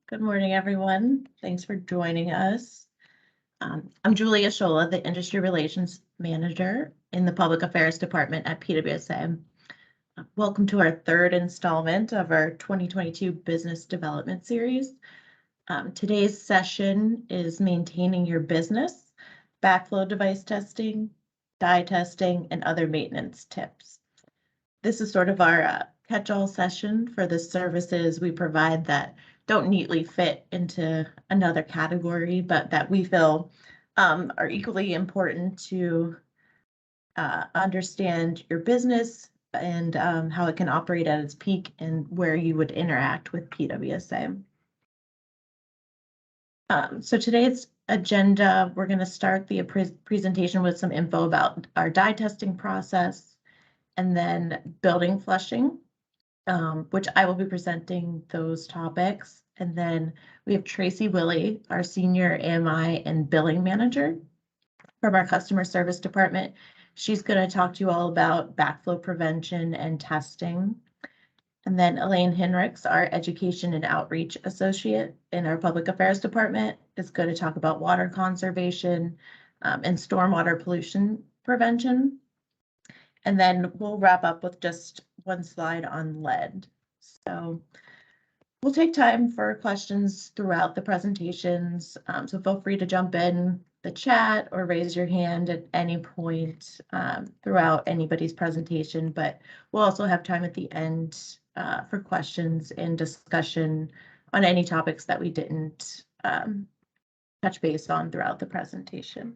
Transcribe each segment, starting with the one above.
Good morning, everyone. Thanks for joining us. I'm Julia Shola, the Industry Relations Manager in the Public Affairs Department at PWSA. Welcome to our third installment of our 2022 Business Development Series. Today's session is Maintaining Your Business, Backflow Device Testing, Dye Testing, and Other Maintenance Tips. This is sort of our catch-all session for the services we provide that don't neatly fit into another category, but that we feel are equally important to understand your business and how it can operate at its peak and where you would interact with PWSA. So today's agenda, we're going to start the presentation with some info about our dye testing process, and then building flushing, which I will be presenting those topics. And then we have Tracy Willie, our Senior AMI and Billing Manager from our Customer Service Department. She's going to talk to you all about backflow prevention and testing. And then Elaine Hinrichs, our Education and Outreach Associate in our Public Affairs Department, is going to talk about water conservation and stormwater pollution prevention. And then we'll wrap up with just one slide on lead. So we'll take time for questions throughout the presentations. So feel free to jump in the chat or raise your hand at any point throughout anybody's presentation. But we'll also have time at the end for questions and discussion on any topics that we didn't touch base on throughout the presentation.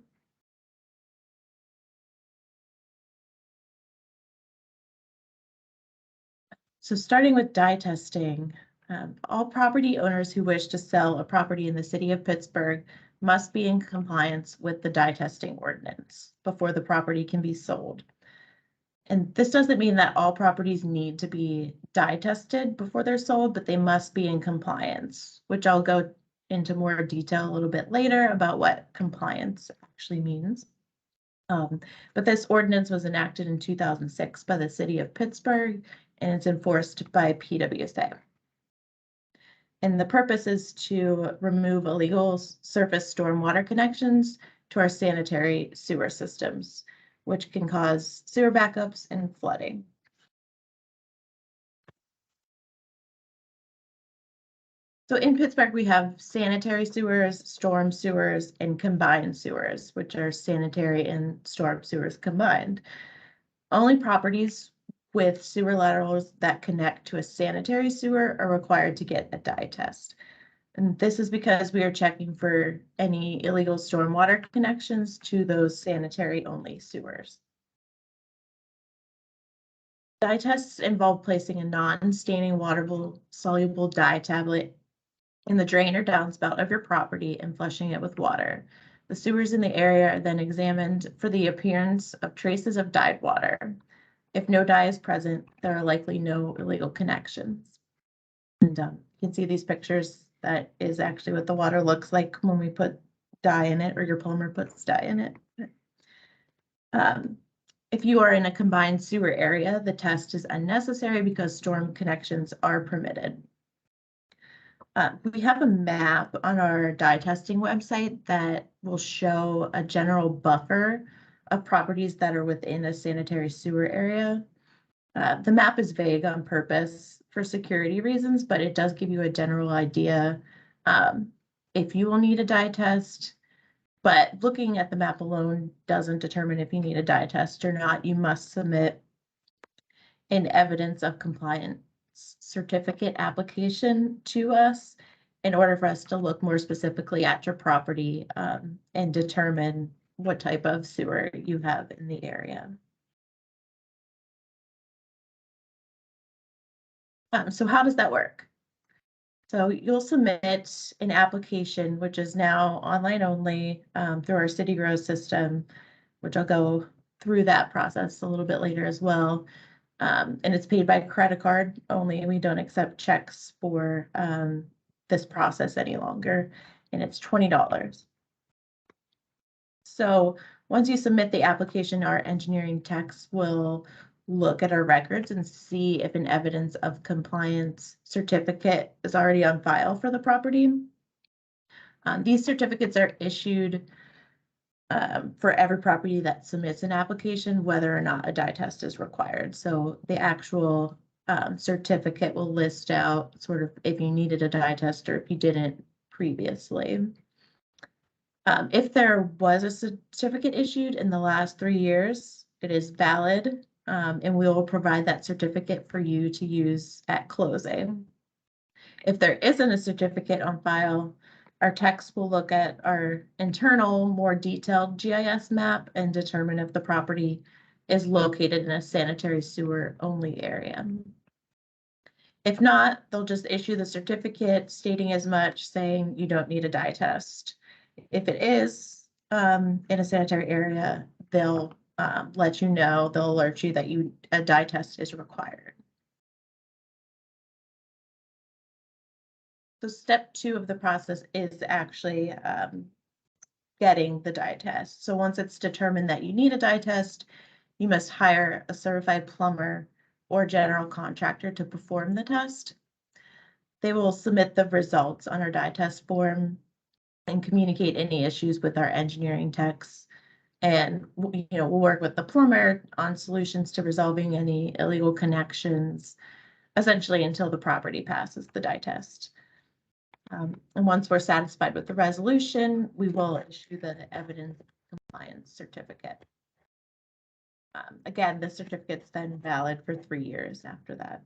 So starting with dye testing, all property owners who wish to sell a property in the city of Pittsburgh must be in compliance with the dye testing ordinance before the property can be sold. And this doesn't mean that all properties need to be dye tested before they're sold, but they must be in compliance, which I'll go into more detail a little bit later about what compliance actually means. But this ordinance was enacted in 2006 by the city of Pittsburgh, and it's enforced by PWSA. And the purpose is to remove illegal surface stormwater connections to our sanitary sewer systems, which can cause sewer backups and flooding. So in Pittsburgh, we have sanitary sewers, storm sewers, and combined sewers, which are sanitary and storm sewers combined. Only properties with sewer laterals that connect to a sanitary sewer are required to get a dye test. And this is because we are checking for any illegal stormwater connections to those sanitary only sewers. Dye tests involve placing a non-staining water-soluble dye tablet in the drain or downspout of your property and flushing it with water. The sewers in the area are then examined for the appearance of traces of dyed water. If no dye is present, there are likely no illegal connections. And you can see these pictures. That is actually what the water looks like when we put dye in it, or your plumber puts dye in it. If you are in a combined sewer area, the test is unnecessary because storm connections are permitted. We have a map on our dye testing website that will show a general buffer of properties that are within a sanitary sewer area. The map is vague on purpose for security reasons, but it does give you a general idea if you will need a dye test. But looking at the map alone doesn't determine if you need a dye test or not. You must submit an evidence of compliance certificate application to us in order for us to look more specifically at your property and determine what type of sewer you have in the area. So how does that work? So you'll submit an application, which is now online only through our City Grow system, which I'll go through that process a little bit later as well. And it's paid by credit card only. We don't accept checks for this process any longer, and it's $20. So once you submit the application, our engineering techs will look at our records and see if an evidence of compliance certificate is already on file for the property. These certificates are issued for every property that submits an application, whether or not a dye test is required. So the actual certificate will list out sort of if you needed a dye test or if you didn't previously. If there was a certificate issued in the last 3 years, it is valid, and we will provide that certificate for you to use at closing. If there isn't a certificate on file, our techs will look at our internal, more detailed GIS map and determine if the property is located in a sanitary sewer only area. If not, they'll just issue the certificate stating as much, saying you don't need a dye test. If it is in a sanitary area, they'll let you know, they'll alert you that a dye test is required. So step 2 of the process is actually getting the dye test. So once it's determined that you need a dye test, you must hire a certified plumber or general contractor to perform the test. They will submit the results on our dye test form and communicate any issues with our engineering techs. And we'll work with the plumber on solutions to resolving any illegal connections, essentially until the property passes the dye test. And once we're satisfied with the resolution, we will issue the evidence compliance certificate. Again, the certificate's then valid for 3 years after that.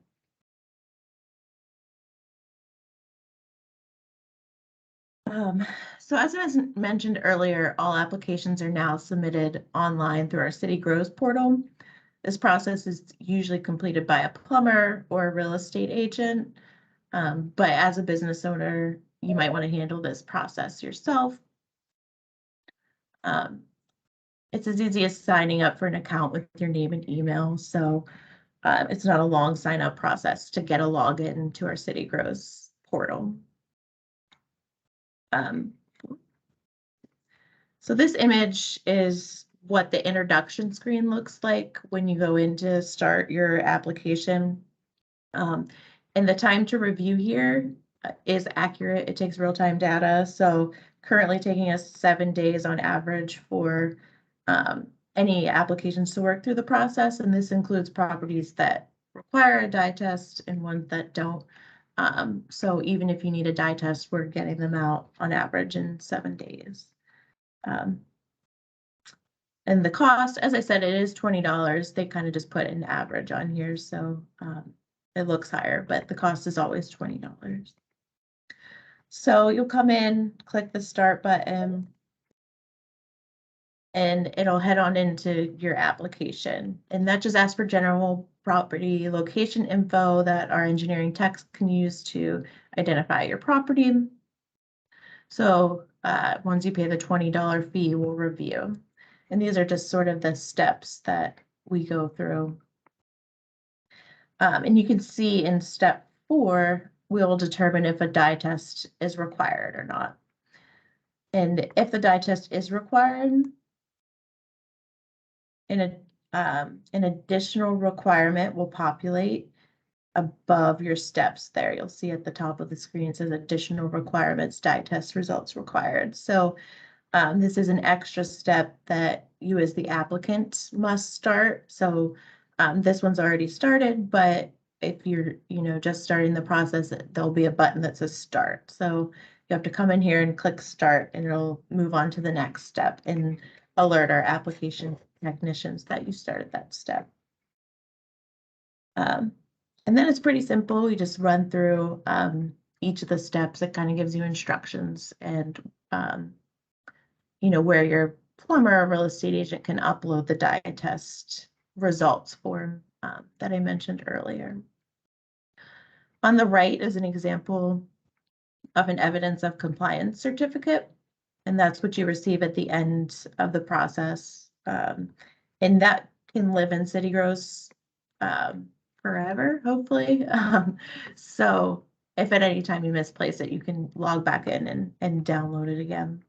So as I mentioned earlier, all applications are now submitted online through our City Grows portal. This process is usually completed by a plumber or a real estate agent. But as a business owner, you might want to handle this process yourself. It's as easy as signing up for an account with your name and email. So it's not a long sign up process to get a login to our City Grows portal. So this image is what the introduction screen looks like when you go in to start your application. And the time to review here is accurate. It takes real-time data. So currently taking us 7 days on average for any applications to work through the process. And this includes properties that require a dye test and ones that don't. So even if you need a dye test, we're getting them out on average in 7 days. And the cost, as I said, it is $20. They kind of just put an average on here. So it looks higher, but the cost is always $20. So you'll come in, click the start button, and it'll head on into your application. And that just asks for general property location info that our engineering techs can use to identify your property. So once you pay the $20 fee, we'll review. And these are just sort of the steps that we go through. And you can see in step 4, we'll determine if a dye test is required or not. And if the dye test is required, an additional requirement will populate above your steps there. You'll see at the top of the screen, it says additional requirements, dye test results required. So this is an extra step that you as the applicant must start. So this one's already started, but if you're, just starting the process, there'll be a button that says start. So you have to come in here and click start, and it'll move on to the next step and alert our application technicians that you started that step. And then it's pretty simple. You just run through each of the steps. It kind of gives you instructions and where your plumber or real estate agent can upload the dye test results form that I mentioned earlier. On the right is an example of an evidence of compliance certificate, and that's what you receive at the end of the process. And that can live in City Grows forever, hopefully. So if at any time you misplace it, you can log back in and download it again.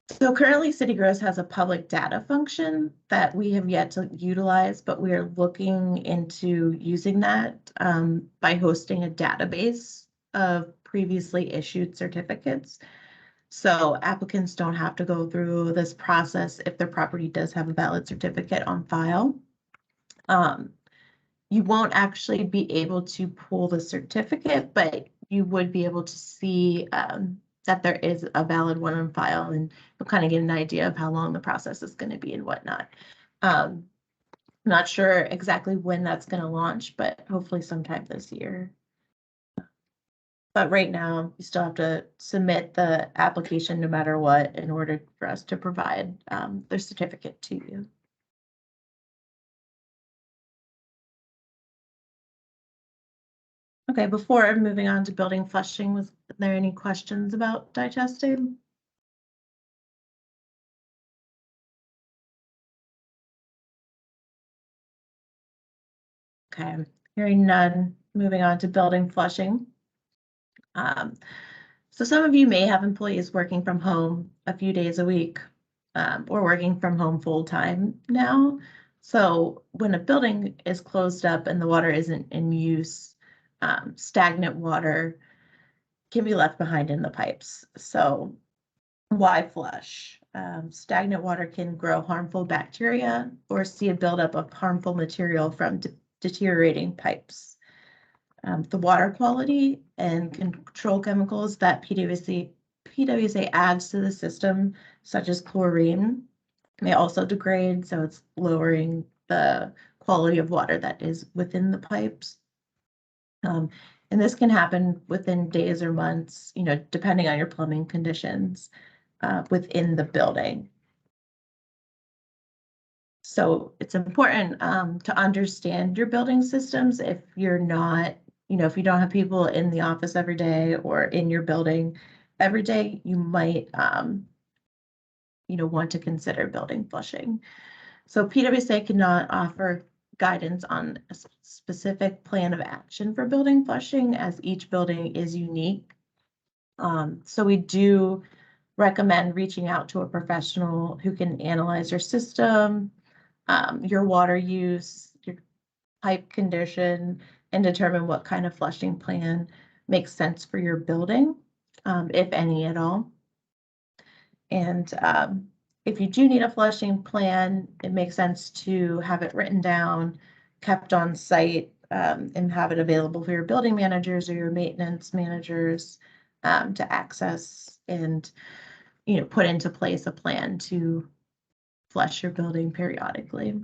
So currently City Gross has a public data function that we have yet to utilize, but we are looking into using that by hosting a database of previously issued certificates. So applicants don't have to go through this process if their property does have a valid certificate on file. You won't actually be able to pull the certificate, but you would be able to see that there is a valid one on file, and you'll kind of get an idea of how long the process is going to be and whatnot. Not sure exactly when that's going to launch, but hopefully sometime this year. But right now, you still have to submit the application no matter what in order for us to provide their certificate to you. Okay, before moving on to building flushing, was there any questions about dye testing? Okay, hearing none, moving on to building flushing. So some of you may have employees working from home a few days a week or working from home full time now. So when a building is closed up and the water isn't in use, stagnant water can be left behind in the pipes. So why flush? Stagnant water can grow harmful bacteria or see a buildup of harmful material from deteriorating pipes. The water quality and control chemicals that PWSA adds to the system, such as chlorine, may also degrade, so it's lowering the quality of water that is within the pipes. And this can happen within days or months, depending on your plumbing conditions within the building. So it's important to understand your building systems if you're not, if you don't have people in the office every day or in your building every day, you might, want to consider building flushing. So PWSA cannot offer guidance on a specific plan of action for building flushing, as each building is unique. So we do recommend reaching out to a professional who can analyze your system, your water use, your pipe condition, and determine what kind of flushing plan makes sense for your building, if any at all. And if you do need a flushing plan, it makes sense to have it written down, kept on site, and have it available for your building managers or your maintenance managers to access and, put into place a plan to flush your building periodically.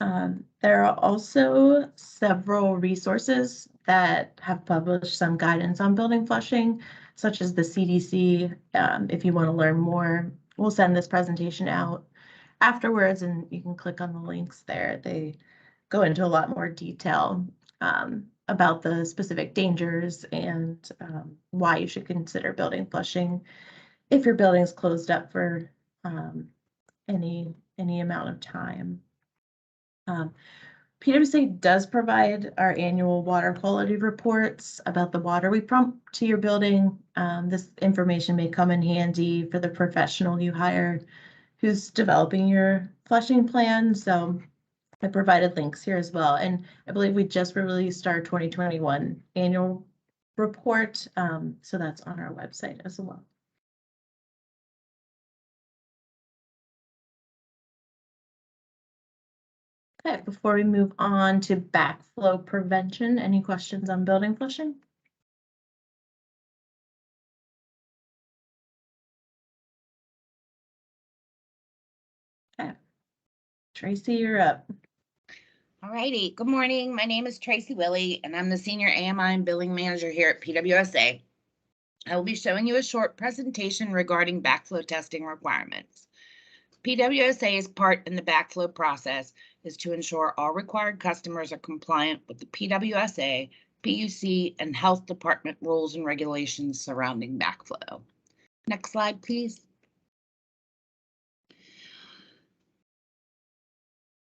There are also several resources that have published some guidance on building flushing, such as the CDC. If you want to learn more, we'll send this presentation out afterwards, and you can click on the links there. They go into a lot more detail about the specific dangers and why you should consider building flushing if your building's closed up for any amount of time. PWSA does provide our annual water quality reports about the water we pump to your building. This information may come in handy for the professional you hire who's developing your flushing plan. So I provided links here as well. And I believe we just released our 2021 annual report. So that's on our website as well. Okay, before we move on to backflow prevention, any questions on building flushing? Okay, Tracy, you're up. All righty. Good morning. My name is Tracy Willie, and I'm the Senior AMI and Billing Manager here at PWSA. I will be showing you a short presentation regarding backflow testing requirements. PWSA's part in the backflow process is to ensure all required customers are compliant with the PWSA, PUC, and Health Department rules and regulations surrounding backflow. Next slide, please.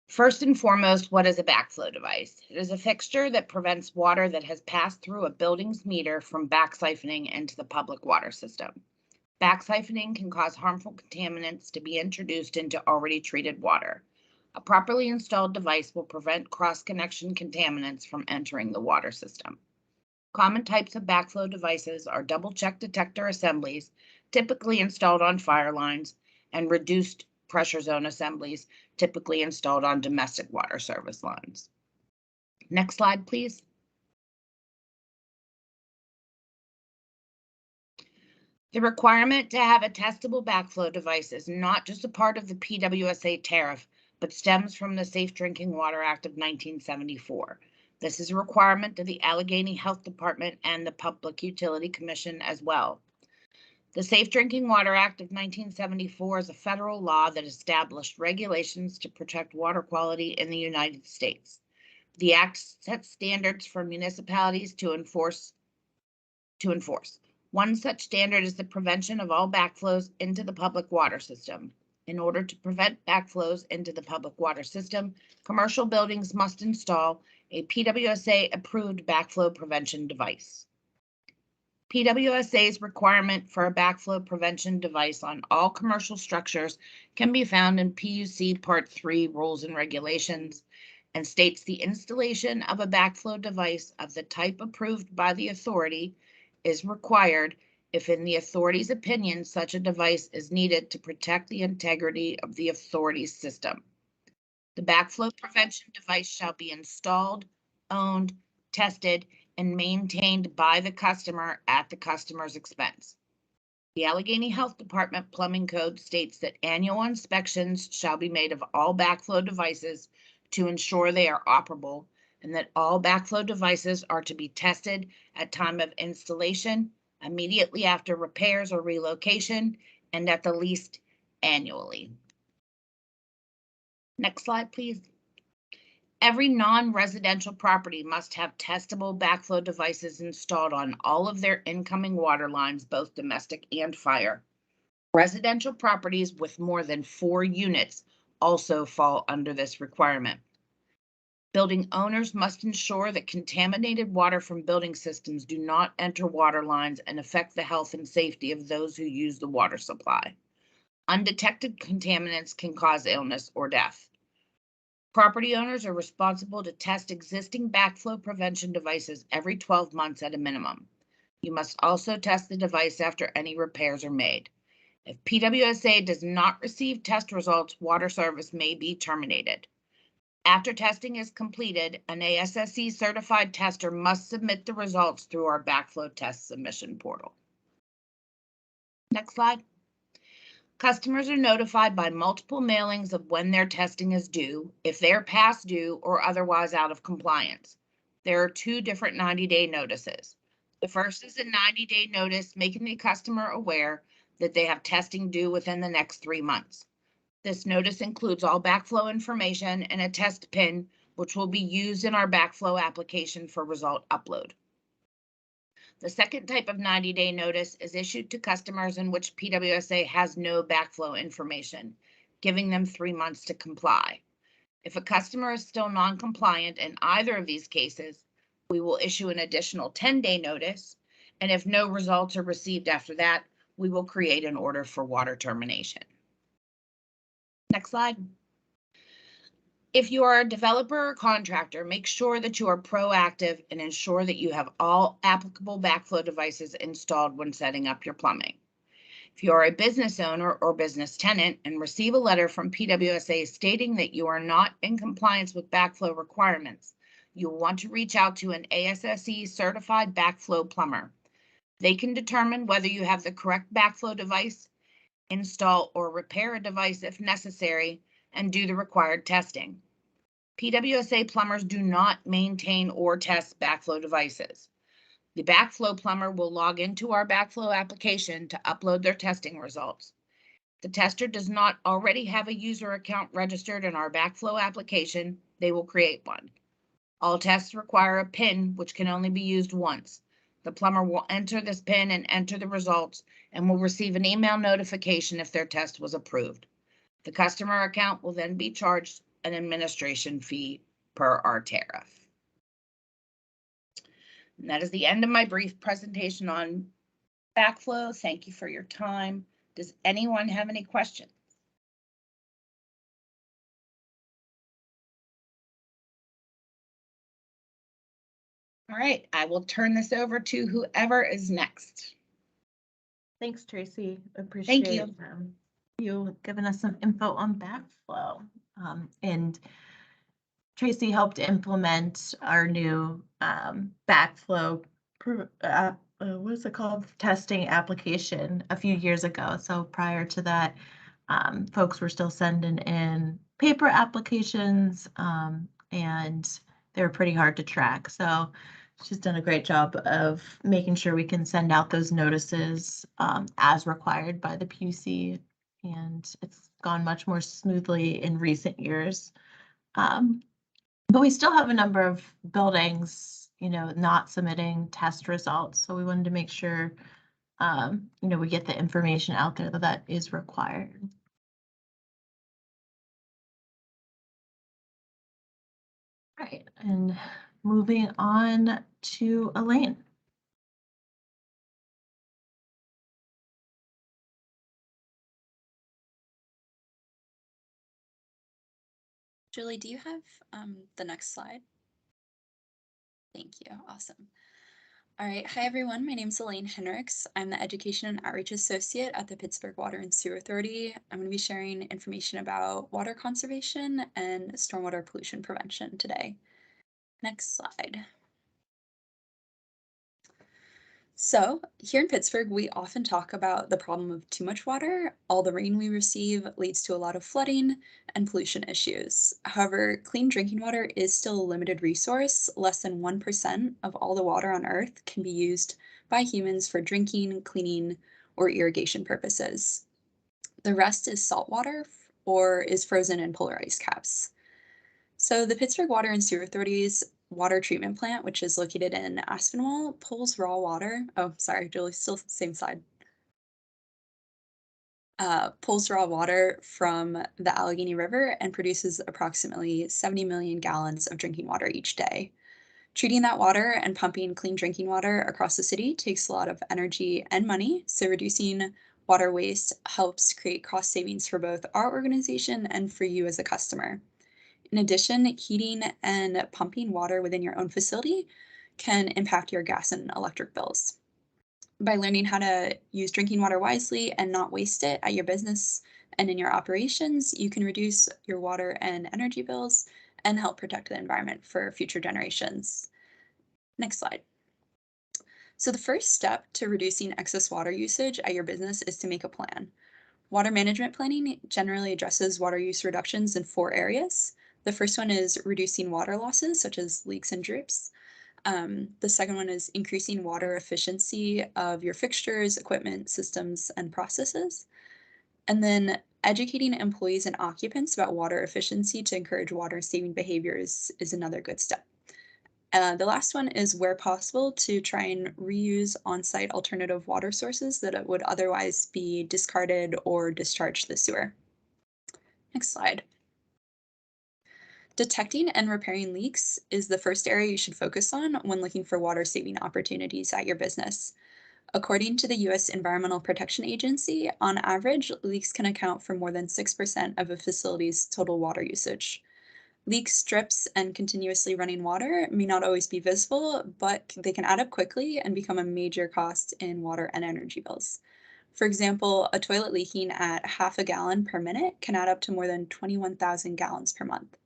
First and foremost, what is a backflow device? It is a fixture that prevents water that has passed through a building's meter from back siphoning into the public water system. Backsiphoning can cause harmful contaminants to be introduced into already treated water. A properly installed device will prevent cross-connection contaminants from entering the water system. Common types of backflow devices are double-check detector assemblies, typically installed on fire lines, and reduced pressure zone assemblies, typically installed on domestic water service lines. Next slide, please. The requirement to have a testable backflow device is not just a part of the PWSA tariff, but stems from the Safe Drinking Water Act of 1974. This is a requirement of the Allegheny Health Department and the Public Utility Commission as well. The Safe Drinking Water Act of 1974 is a federal law that established regulations to protect water quality in the United States. The act sets standards for municipalities to enforce. One such standard is the prevention of all backflows into the public water system. In order to prevent backflows into the public water system, commercial buildings must install a PWSA-approved backflow prevention device. PWSA's requirement for a backflow prevention device on all commercial structures can be found in PUC Part 3 Rules and Regulations and states the installation of a backflow device of the type approved by the authority is required if, in the authority's opinion, such a device is needed to protect the integrity of the authority's system. The backflow prevention device shall be installed, owned, tested, and maintained by the customer at the customer's expense. The Allegheny Health Department Plumbing Code states that annual inspections shall be made of all backflow devices to ensure they are operable, and that all backflow devices are to be tested at time of installation, immediately after repairs or relocation, and at the least annually. Next slide, please. Every non-residential property must have testable backflow devices installed on all of their incoming water lines, both domestic and fire. Residential properties with more than 4 units also fall under this requirement. Building owners must ensure that contaminated water from building systems do not enter water lines and affect the health and safety of those who use the water supply. Undetected contaminants can cause illness or death. Property owners are responsible to test existing backflow prevention devices every 12 months at a minimum. You must also test the device after any repairs are made. If PWSA does not receive test results, water service may be terminated. After testing is completed, an ASSE certified tester must submit the results through our backflow test submission portal. Next slide. Customers are notified by multiple mailings of when their testing is due, if they're past due or otherwise out of compliance. There are 2 different 90-day notices. The first is a 90-day notice making the customer aware that they have testing due within the next 3 months. This notice includes all backflow information and a test PIN, which will be used in our backflow application for result upload. The second type of 90-day notice is issued to customers in which PWSA has no backflow information, giving them 3 months to comply. If a customer is still non-compliant in either of these cases, we will issue an additional 10-day notice, and if no results are received after that, we will create an order for water termination. Next slide. If you are a developer or contractor, make sure that you are proactive and ensure that you have all applicable backflow devices installed when setting up your plumbing. If you are a business owner or business tenant and receive a letter from PWSA stating that you are not in compliance with backflow requirements, you will want to reach out to an ASSE certified backflow plumber. They can determine whether you have the correct backflow device, install or repair a device if necessary, and do the required testing. PWSA plumbers do not maintain or test backflow devices. The backflow plumber will log into our backflow application to upload their testing results. If the tester does not already have a user account registered in our backflow application, they will create one. All tests require a PIN, which can only be used once. The plumber will enter this PIN and enter the results and will receive an email notification if their test was approved. The customer account will then be charged an administration fee per our tariff. And that is the end of my brief presentation on Backflow, thank you for your time. Does anyone have any questions? All right, I will turn this over to whoever is next. Thanks, Tracy. Appreciate you. You giving us some info on backflow. And Tracy helped implement our new backflow, what is it called? Testing application a few years ago. So prior to that, folks were still sending in paper applications, and they were pretty hard to track. So she's done a great job of making sure we can send out those notices as required by the PUC, and it's gone much more smoothly in recent years. But we still have a number of buildings, not submitting test results. So we wanted to make sure, we get the information out there that is required. All right, and moving on to Elaine. Julie, do you have the next slide? Thank you. Awesome. All right. Hi, everyone. My name is Elaine Henricks. I'm the Education and Outreach Associate at the Pittsburgh Water and Sewer Authority. I'm going to be sharing information about water conservation and stormwater pollution prevention today. Next slide. So here in Pittsburgh, we often talk about the problem of too much water. All the rain we receive leads to a lot of flooding and pollution issues. However, clean drinking water is still a limited resource. Less than 1% of all the water on Earth can be used by humans for drinking, cleaning, or irrigation purposes. The rest is salt water or is frozen in polar ice caps. So the Pittsburgh Water and Sewer Authority's water treatment plant, which is located in Aspinwall, pulls raw water. Oh, sorry, Julie, still same side. Pulls raw water from the Allegheny River and produces approximately 70 million gallons of drinking water each day. Treating that water and pumping clean drinking water across the city takes a lot of energy and money, so reducing water waste helps create cost savings for both our organization and for you as a customer. In addition, heating and pumping water within your own facility can impact your gas and electric bills. By learning how to use drinking water wisely and not waste it at your business and in your operations, you can reduce your water and energy bills and help protect the environment for future generations. Next slide. So the first step to reducing excess water usage at your business is to make a plan. Water management planning generally addresses water use reductions in 4 areas. The first one is reducing water losses, such as leaks and drips. The second one is increasing water efficiency of your fixtures, equipment, systems, and processes. And then educating employees and occupants about water efficiency to encourage water-saving behaviors is another good step. The last one is, where possible, to try and reuse on-site alternative water sources that would otherwise be discarded or discharged to the sewer. Next slide. Detecting and repairing leaks is the first area you should focus on when looking for water-saving opportunities at your business. According to the U.S. Environmental Protection Agency, on average, leaks can account for more than 6% of a facility's total water usage. Leaks, drips, and continuously running water may not always be visible, but they can add up quickly and become a major cost in water and energy bills. For example, a toilet leaking at half a gallon per minute can add up to more than 21,000 gallons per month.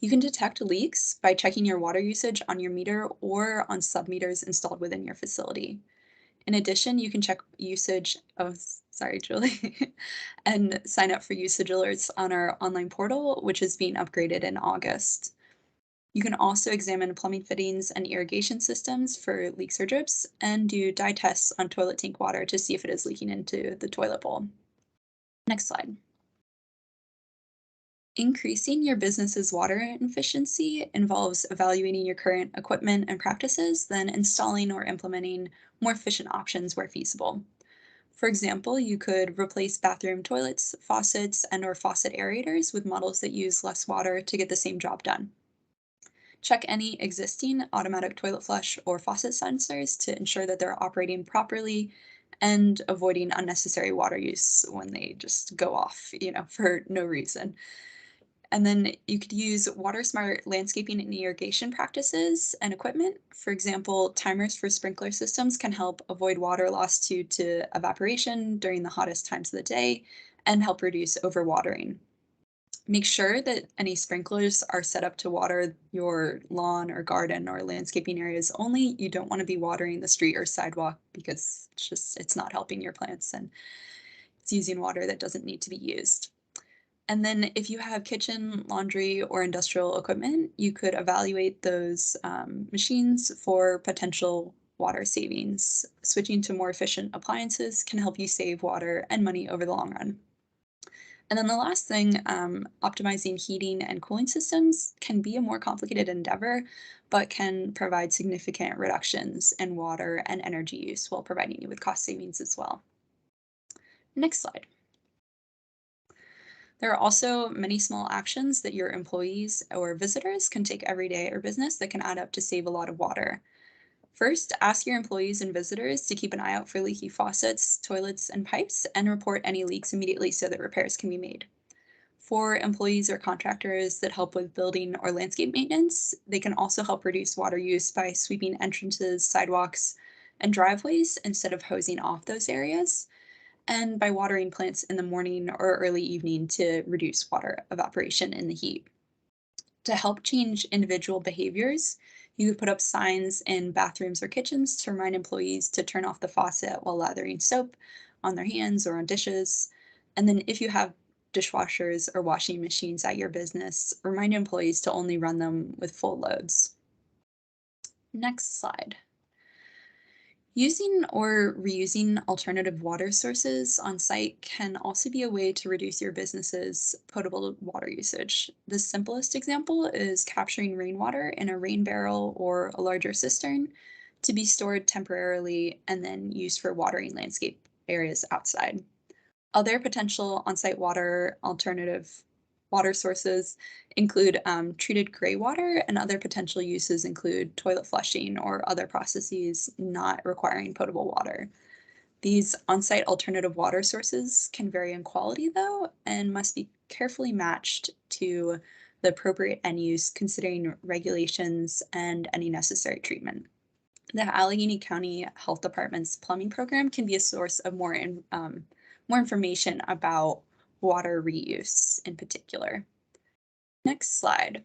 You can detect leaks by checking your water usage on your meter or on submeters installed within your facility. In addition, you can check usage of, sorry, Julie, and sign up for usage alerts on our online portal, which is being upgraded in August. You can also examine plumbing fittings and irrigation systems for leaks or drips and do dye tests on toilet tank water to see if it is leaking into the toilet bowl. Next slide. Increasing your business's water efficiency involves evaluating your current equipment and practices, then installing or implementing more efficient options where feasible. For example, you could replace bathroom toilets, faucets, and/or faucet aerators with models that use less water to get the same job done. Check any existing automatic toilet flush or faucet sensors to ensure that they're operating properly and avoiding unnecessary water use when they just go off, for no reason. And then you could use water smart landscaping and irrigation practices and equipment. For example, timers for sprinkler systems can help avoid water loss due to evaporation during the hottest times of the day and help reduce overwatering. Make sure that any sprinklers are set up to water your lawn or garden or landscaping areas only. You don't want to be watering the street or sidewalk because it's not helping your plants and it's using water that doesn't need to be used. And then if you have kitchen, laundry, or industrial equipment, you could evaluate those machines for potential water savings. Switching to more efficient appliances can help you save water and money over the long run. And then the last thing, optimizing heating and cooling systems can be a more complicated endeavor, but can provide significant reductions in water and energy use while providing you with cost savings as well. Next slide. There are also many small actions that your employees or visitors can take every day or business that can add up to save a lot of water. First, ask your employees and visitors to keep an eye out for leaky faucets, toilets, and pipes, and report any leaks immediately so that repairs can be made. For employees or contractors that help with building or landscape maintenance, they can also help reduce water use by sweeping entrances, sidewalks, and driveways instead of hosing off those areas, and by watering plants in the morning or early evening to reduce water evaporation in the heat. To help change individual behaviors, you could put up signs in bathrooms or kitchens to remind employees to turn off the faucet while lathering soap on their hands or on dishes. And then if you have dishwashers or washing machines at your business, remind employees to only run them with full loads. Next slide. Using or reusing alternative water sources on site can also be a way to reduce your business's potable water usage. The simplest example is capturing rainwater in a rain barrel or a larger cistern to be stored temporarily and then used for watering landscape areas outside. Other potential on-site alternative water sources include treated gray water, and other potential uses include toilet flushing or other processes not requiring potable water. These on-site alternative water sources can vary in quality, though, and must be carefully matched to the appropriate end use, considering regulations and any necessary treatment. The Allegheny County Health Department's plumbing program can be a source of more information about water reuse in particular. Next slide.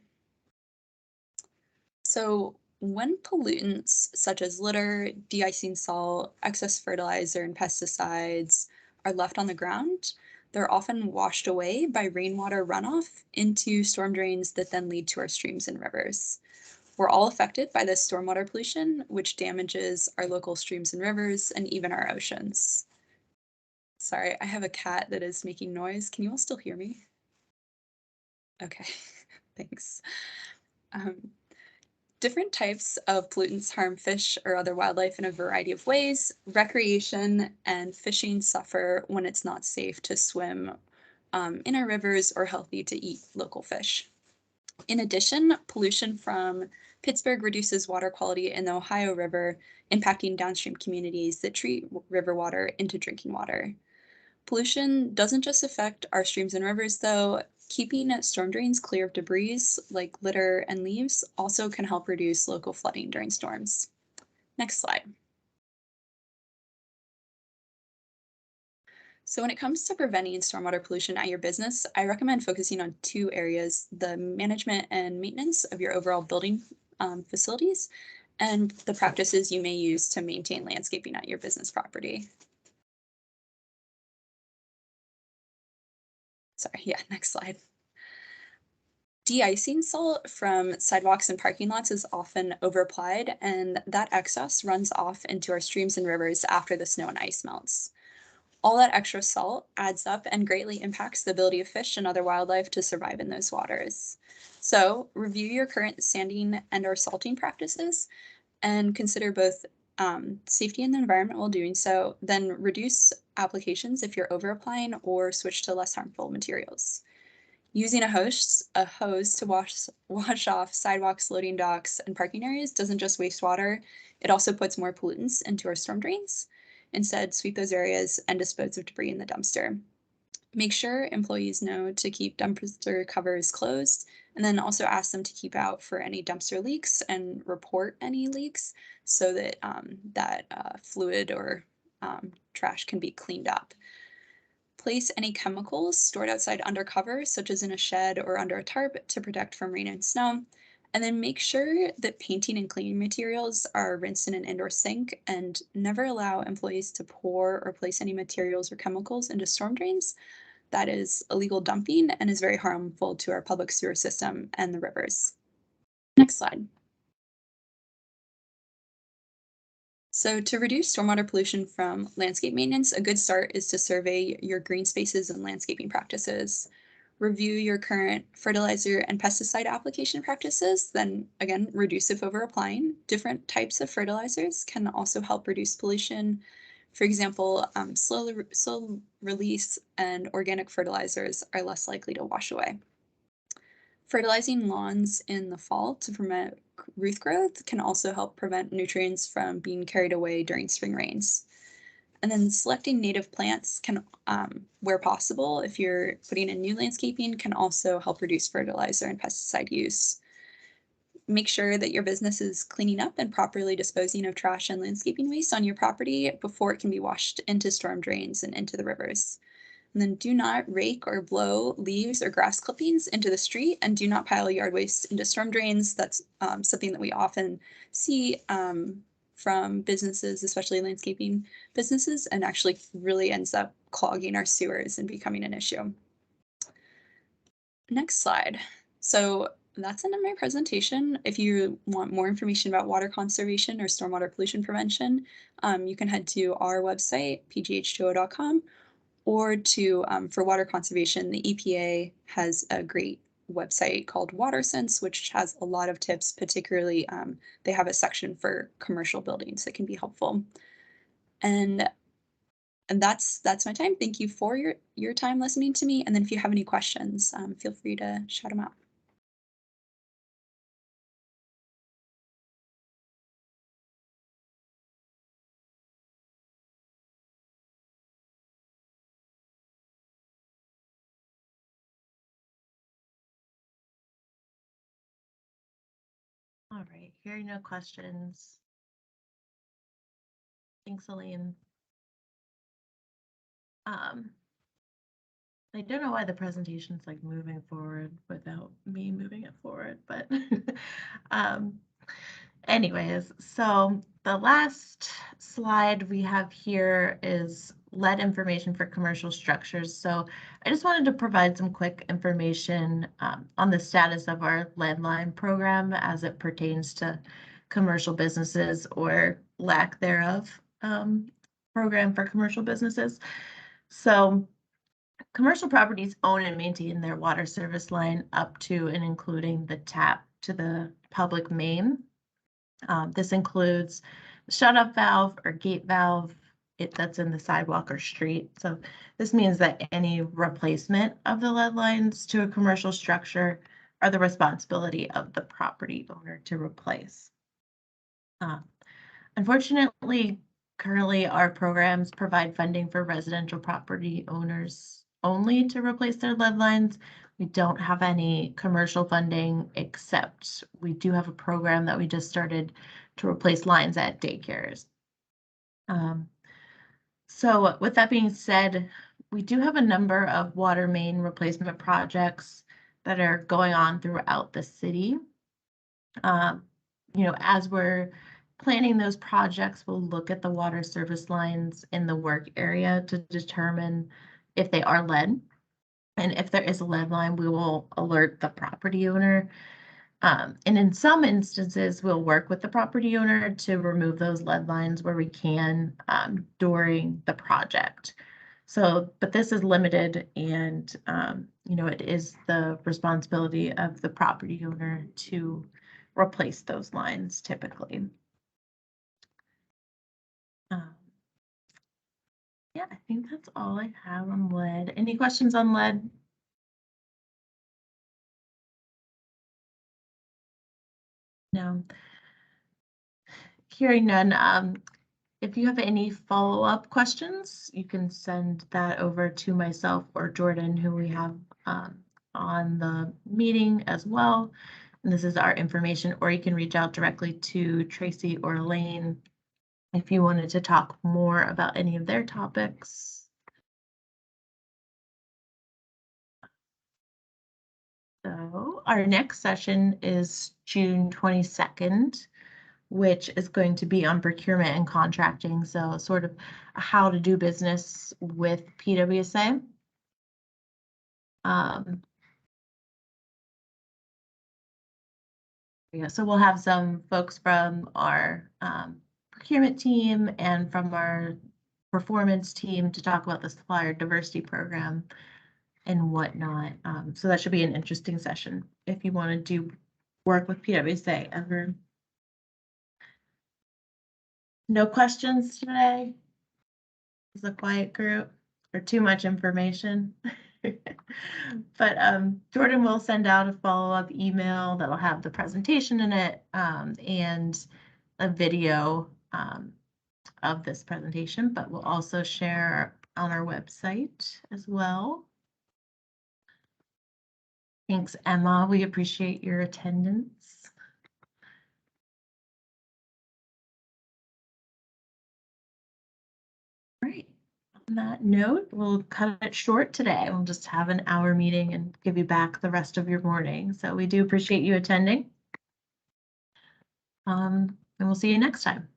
So when pollutants such as litter, de-icing salt, excess fertilizer, and pesticides are left on the ground, they're often washed away by rainwater runoff into storm drains that then lead to our streams and rivers. We're all affected by this stormwater pollution, which damages our local streams and rivers and even our oceans. Sorry, I have a cat that is making noise. Can you all still hear me? Okay, thanks. Different types of pollutants harm fish or other wildlife in a variety of ways. Recreation and fishing suffer when it's not safe to swim in our rivers or healthy to eat local fish. In addition, pollution from Pittsburgh reduces water quality in the Ohio River, impacting downstream communities that treat river water into drinking water. Pollution doesn't just affect our streams and rivers, though. Keeping storm drains clear of debris like litter and leaves also can help reduce local flooding during storms. Next slide. So when it comes to preventing stormwater pollution at your business, I recommend focusing on two areas: the management and maintenance of your overall building facilities and the practices you may use to maintain landscaping at your business property. Sorry, yeah, next slide. De-icing salt from sidewalks and parking lots is often overapplied, and that excess runs off into our streams and rivers after the snow and ice melts. All that extra salt adds up and greatly impacts the ability of fish and other wildlife to survive in those waters. So review your current sanding and or salting practices and consider both safety and the environment while doing so, then reduce applications if you're over applying or switch to less harmful materials. Using a hose to wash off sidewalks, loading docks, and parking areas doesn't just waste water, it also puts more pollutants into our storm drains. Instead, sweep those areas and dispose of debris in the dumpster. Make sure employees know to keep dumpster covers closed, and then also ask them to keep out for any dumpster leaks and report any leaks so that fluid or trash can be cleaned up. Place any chemicals stored outside under cover, such as in a shed or under a tarp, to protect from rain and snow. And then make sure that painting and cleaning materials are rinsed in an indoor sink, and never allow employees to pour or place any materials or chemicals into storm drains. That is illegal dumping and is very harmful to our public sewer system and the rivers. Next slide. So to reduce stormwater pollution from landscape maintenance, a good start is to survey your green spaces and landscaping practices. Review your current fertilizer and pesticide application practices, then again, reduce if over applying. Different types of fertilizers can also help reduce pollution. For example, slow release and organic fertilizers are less likely to wash away. Fertilizing lawns in the fall to promote root growth can also help prevent nutrients from being carried away during spring rains. And then selecting native plants can, where possible, if you're putting in new landscaping, can also help reduce fertilizer and pesticide use. Make sure that your business is cleaning up and properly disposing of trash and landscaping waste on your property before it can be washed into storm drains and into the rivers. And then do not rake or blow leaves or grass clippings into the street, and do not pile yard waste into storm drains. That's something that we often see from businesses, especially landscaping businesses, and actually really ends up clogging our sewers and becoming an issue. Next slide. So that's the end of my presentation. If you want more information about water conservation or stormwater pollution prevention, you can head to our website, pgh2o.com, or to for water conservation, the EPA has a great website called WaterSense, which has a lot of tips. Particularly, they have a section for commercial buildings that can be helpful. And that's my time. Thank you for your time listening to me. And then if you have any questions, feel free to shout them out. All right, hearing no questions. Thanks, Elaine. I don't know why the presentation's like moving forward without me moving it forward, but anyways, so the last slide we have here is lead information for commercial structures. So I just wanted to provide some quick information on the status of our lead line program as it pertains to commercial businesses or lack thereof program for commercial businesses. So commercial properties own and maintain their water service line up to and including the tap to the public main. This includes the shut-off valve or gate valve that's in the sidewalk or street. So this means that any replacement of the lead lines to a commercial structure are the responsibility of the property owner to replace. Unfortunately, currently our programs provide funding for residential property owners only to replace their lead lines. We don't have any commercial funding, except we do have a program that we just started to replace lines at daycares. So with that being said, we do have a number of water main replacement projects that are going on throughout the city. As we're planning those projects, we'll look at the water service lines in the work area to determine if they are lead. And if there is a lead line, we will alert the property owner. And in some instances, we'll work with the property owner to remove those lead lines where we can during the project. So, but this is limited, and it is the responsibility of the property owner to replace those lines typically. Yeah, I think that's all I have on lead. Any questions on lead? No. Hearing none, if you have any follow-up questions, you can send that over to myself or Jordan, who we have on the meeting as well. And this is our information, or you can reach out directly to Tracy or Elaine if you wanted to talk more about any of their topics. So our next session is June 22nd, which is going to be on procurement and contracting. So sort of how to do business with PWSA. Yeah, so we'll have some folks from our procurement team and from our performance team to talk about the supplier diversity program and whatnot. So that should be an interesting session if you want to do work with PWSA ever. No questions today? It's a quiet group or too much information. But Jordan will send out a follow-up email that'll have the presentation in it and a video of this presentation, but we'll also share on our website as well. Thanks, Emma. We appreciate your attendance. All right. On that note, we'll cut it short today. We'll just have an hour meeting and give you back the rest of your morning. So we do appreciate you attending. And we'll see you next time.